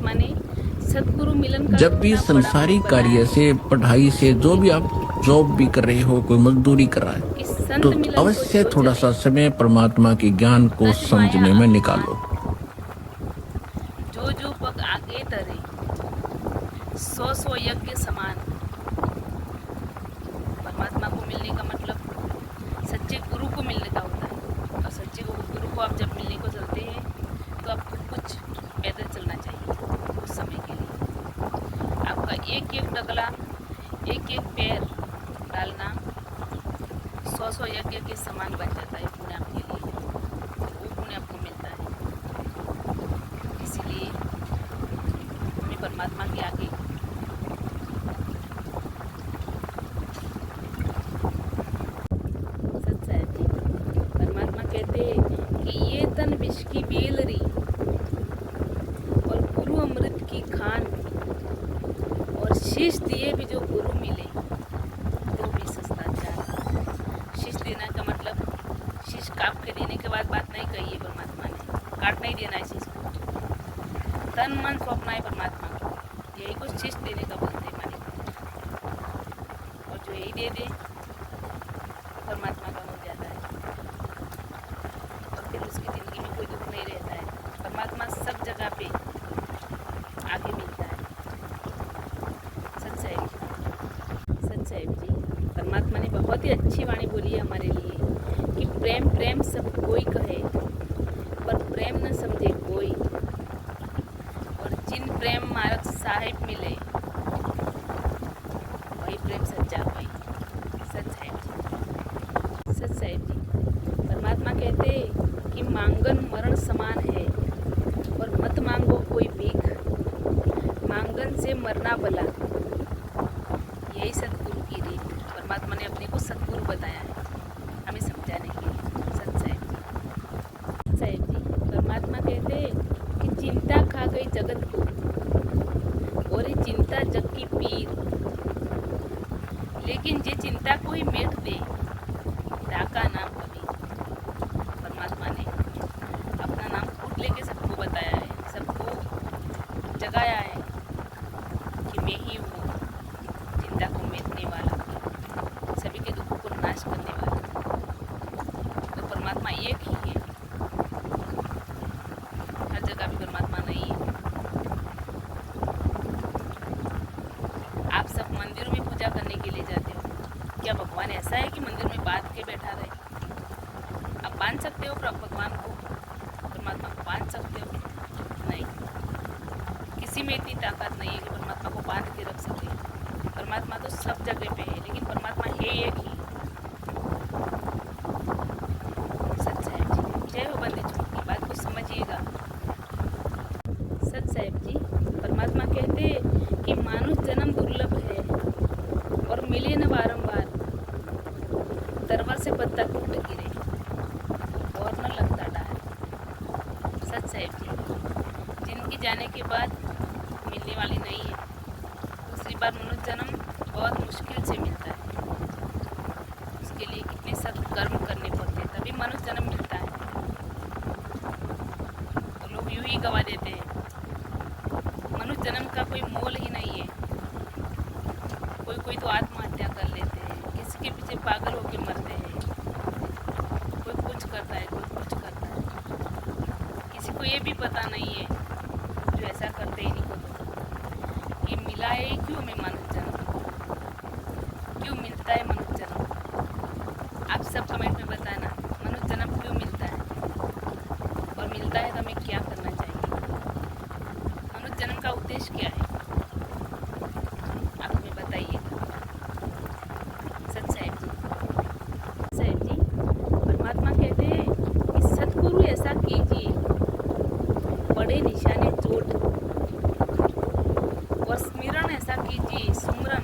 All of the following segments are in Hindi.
परमात्मा ने सदगुरु मिलन का जब भी इतना बड़ा संसारिक बनाया कार्य है से, पढ़ाई से, जो भी आप जॉब भी कर रहे हो, कोई मजदूरी कर रहा कि है, संत तो मिलन को अवश्य जो थोड़ा सा चाहे समय परमात्मा के ज्ञान को तज माया समझने में अभिमान निकालो। जो जो पग आगे तरे 100 यज्ञ समान। परमात्मा को मिलने का मतलब सच्चे गुरु को मिलने का होता है, और सच्चे गुरु को आप जब मिलने को चलते हैं तो आपको कुछ पैदल चलना चाहिए उस समय के लिए। आपका एक एक डगला, एक एक पैर डालना 100 यज्ञ के समान बन जाता है पुण्य आपके लिए, वो पुण्य आपको मिलता है। इसीलिए हमें परमात्मा के आगे सच है जी। परमात्मा कहते हैं कि ये तन विष की बेलरी और गुरु अमृत की खान, और शीश दिए भी जो गुरु मिले तो भी सस्ता चार। शीश देना का मतलब शीश काट के देने के बाद बात नहीं कही है परमात्मा ने, काट नहीं देना है शीश को, तन मन सौंपना है परमात्मा को, यही को शीश देने का बोलते हैं मालिक। और जो यही दे दे परमात्मा का हो जाता है, और फिर उसकी ज़िंदगी में कोई दुख नहीं रहता है। परमात्मा सब जगह पे आगे मिलता है। सच साहिब जी, सच साहिब जी, परमात्मा ने बहुत ही अच्छी वाणी बोली है हमारे लिए कि प्रेम प्रेम सब कोई कहे पर प्रेम न समझे कोई, और जिन प्रेम मार्ग साहिब मिले वही प्रेम सच्चा कोई। सच साहिब जी, सच साहिब जी, परमात्मा कहते हैं कि मांगन मरण समान है और मत मांगो कोई भीख, मांगन से मरना भला, यही सतगुरु की रीत। परमात्मा ने अपने को सतगुरु बताया है हमें समझाने के लिए। सच साहिब जी, साहिब जी, परमात्मा कहते हैं कि चिंता खा गई जगत को और ये चिंता जग की पीर, लेकिन जे चिंता को ही मेट दे डाका नाम कबीर। परमात्मा ने अपना नाम खुद लेके सबको बताया है, सबको जगाया है कि मैं ही हूँ चिंता को मिटने वाला, सभी के दुखों को नाश करने वाला। तो परमात्मा एक ही है, हर जगह भी परमात्मा नहीं है। आप सब मंदिर में पूजा करने के लिए जाते हो, क्या भगवान ऐसा है कि मंदिर में बांध के बैठा रहे? आप बांध सकते हो भगवान को, परमात्मा को बांध सकते हो? नहीं, किसी में इतनी ताकत नहीं है कि परमात्मा को बांध के रख सके। परमात्मा तो सब जगह पे है, लेकिन परमात्मा है एक ही। सच साहिब जी, जय हो बंदे छोड़ की बात को समझिएगा। सच साहिब जी, परमात्मा कहते हैं कि मानुष जन्म दुर्लभ है और मिले न बारंबार, तरवा से पत्ता टूट गिरे और न लगता डार। सच साहिब जी, जिंदगी जाने के बाद मिलने वाली नहीं है, दूसरी बार मनुष्य जन्म बहुत मुश्किल से मिलता है। उसके लिए कितने सख्त कर्म करने पड़ते हैं तभी मनुष्य जन्म मिलता है, तो लोग यूं ही गवा देते हैं। मनुष्य जन्म का कोई मोल ही नहीं है। कोई कोई तो आत्महत्या कर लेते हैं, किसी के पीछे पागल होके मरते हैं, कोई कुछ करता है, कोई कुछ करता है। किसी को ये भी पता नहीं है जो ऐसा करते ही नहीं को तो कि मिला है क्यों हमें मनुष्य जन्म, क्यों मिलता है मनुष्य जन्म? आप सब कमेंट में बताना मनुष्य जन्म क्यों मिलता है, और मिलता है तो हमें क्या करना चाहिए? मनुष्य जन्म का उद्देश्य क्या है, आप हमें बताइए। सच साहिब जी, साहिब जी, परमात्मा कहते हैं कि सतगुरु ऐसा कीजिए बड़े निशाने चोट, और स्मरण ऐसा कीजिए, सुमरन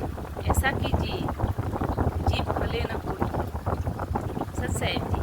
ऐसा कीजिए जीव भले न कोट। सच साहिब जी,